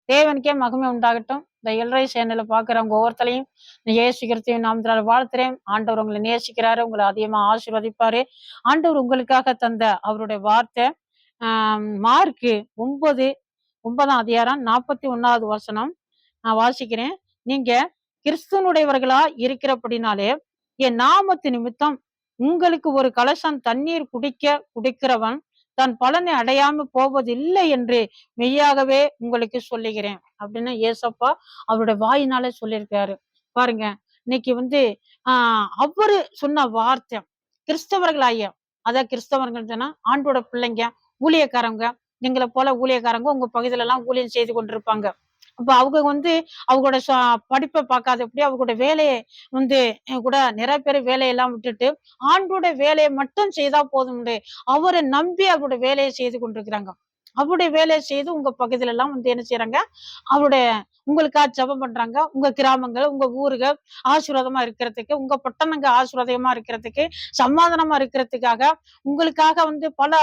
தேவனுக்கே மகிமை உண்டாகட்டும். இந்த எல்ரை சேனலை பாக்குறவங்க ஒவ்வொருத்தரையும் இயேசு கிறிஸ்துவின் நாமத்தினால வாழ்த்துறேன். ஆண்டவர் உங்களை நேசிக்கிறாரு, உங்களை அதிகமா ஆசீர்வதிப்பாரு. ஆண்டவர் உங்களுக்காக தந்த அவருடைய வார்த்தை மார்க்கு 9:9 அதிகாரம் 41வது வசனம் நான் வாசிக்கிறேன். நீங்க கிறிஸ்துவனுடையவர்களா இருக்கிறபடினாலே என் நாமத்து நிமித்தம் உங்களுக்கு ஒரு கலசம் தண்ணீர் குடிக்கிறவன் தன் பலனை அடையாம போவதில்லை என்று மெய்யாகவே உங்களுக்கு சொல்லுகிறேன் அப்படின்னு ஏசப்பா அவருடைய வாயினால சொல்லியிருக்காரு. பாருங்க, இன்னைக்கு அவரு சொன்ன வார்த்தை கிறிஸ்தவர்களாய, அதான் கிறிஸ்தவர்கள் சொன்னா ஆண்டோட பிள்ளைங்க, ஊழியக்காரங்க, எங்களை போல ஊழியக்காரங்க உங்க பகுதியில எல்லாம் ஊழியம் செய்து கொண்டிருப்பாங்க. அப்ப அவங்க அவங்களோட படிப்பை பார்க்காதபடி அவங்களோட வேலையை கூட நிறைய பேர் வேலையெல்லாம் விட்டுட்டு ஆண்டோட வேலையை மட்டும் செய்தா போதும், அவரை நம்பி அவருடைய வேலையை செய்து கொண்டிருக்கிறாங்க. அவருடைய வேலையை செய்து உங்க பகுதியில எல்லாம் என்ன செய்யறாங்க, அவருடைய உங்களுக்காக ஜெபம் பண்றாங்க. உங்க கிராமங்கள், உங்க ஊர்கள் ஆசீர்வாதமா இருக்கிறதுக்கு, உங்க பட்டணங்க ஆசீர்வாதமா இருக்கிறதுக்கு, சமாதானமா இருக்கிறதுக்காக, உங்களுக்காக பல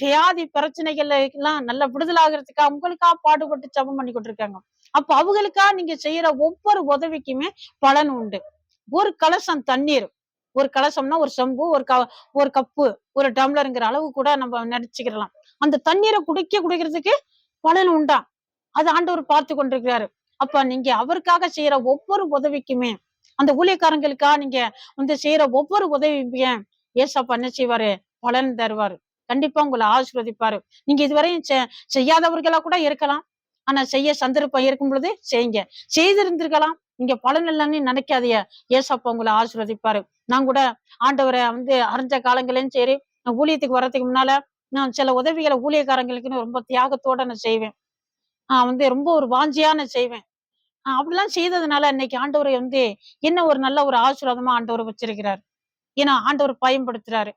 வியாதி பிரச்சனைகள்ல எல்லாம் நல்ல விடுதலாகிறதுக்காக உங்களுக்காக பாடுபட்டு ஜெபம் பண்ணி கொண்டிருக்காங்க. அப்ப அவங்களுக்காக நீங்க செய்யற ஒவ்வொரு உதவிக்குமே பலன் உண்டு. ஒரு கலசம் தண்ணீர், ஒரு கலசம்னா ஒரு செம்பு, ஒரு கப்பு, ஒரு டம்ளருங்கிற அளவு கூட நம்ம நினைச்சுக்கலாம். அந்த தண்ணீரை குடிக்கிறதுக்கு பலன் உண்டா, அது ஆண்டவர் பார்த்து கொண்டிருக்கிறாரு. அப்ப நீங்க அவருக்காக செய்யற ஒவ்வொரு உதவிக்குமே, அந்த ஊழியக்காரங்களுக்காக நீங்க செய்யற ஒவ்வொரு உதவிக்குமே ஏசப்பா என்ன செய்வாரு, பலன் தருவாரு. கண்டிப்பா உங்களை ஆசீர்வதிப்பாரு. நீங்க இதுவரையும் செய்யாதவர்களா கூட இருக்கலாம். ஆனா செய்ய சந்தர்ப்பம் இருக்கும் பொழுது செய்யுங்க. செய்திருந்திருக்கலாம், நீங்க பலன் இல்லைன்னு நினைக்காதீங்க. ஏசப்பா உங்களை ஆசீர்வதிப்பாரு. நான் கூட ஆண்டவரை அறிஞ்ச காலங்களையும் சரி, நான் ஊழியத்துக்கு வர்றதுக்கு முன்னால நான் சில உதவிகளை ஊழியக்காரங்களுக்குன்னு ரொம்ப தியாகத்தோட நான் செய்வேன். ரொம்ப ஒரு வாஞ்சியா நான் செய்வேன். அப்படிலாம் செய்ததுனால இன்னைக்கு ஆண்டவர் என்ன ஒரு நல்ல ஒரு ஆசீர்வாதமா ஆண்டவர் வச்சிருக்கிறார். ஏன்னா ஆண்டவர் பயன்படுத்துறாரு.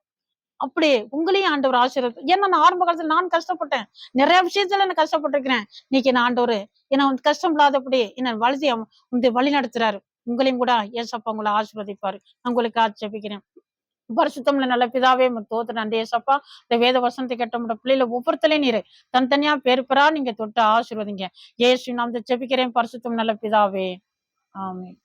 அப்படி உங்களையும் ஆண்டவர் ஆசீர்வாதம். ஏன்னா நான் ஆரம்ப காலத்துல நான் கஷ்டப்பட்டேன். நிறைய விஷயத்துல நான் கஷ்டப்பட்டிருக்கிறேன். இன்னைக்கு நான் ஆண்டவர் ஏன்னா கஷ்டம் இல்லாதபடி என்ன வழி நடத்துறாரு. உங்களையும் கூட ஏசப்பா உங்களை ஆசீர்வதிப்பாரு. நான் உங்களுக்கு ஆட்சேபிக்கிறேன். பரிசுத்தம்ல நல்ல பிதாவே தோத்து நன்றி ஏசப்பா. இந்த வேத வசனத்தை கேட்ட பிள்ளைல ஒவ்வொருத்தலையும் நீரு தனித்தனியா பேர் நீங்க தொட்டு ஆசீர்வதிங்க. ஏசு நாம் ஜெபிக்கிறேன் பரிசுத்தம் நல்ல பிதாவே. ஆமென்.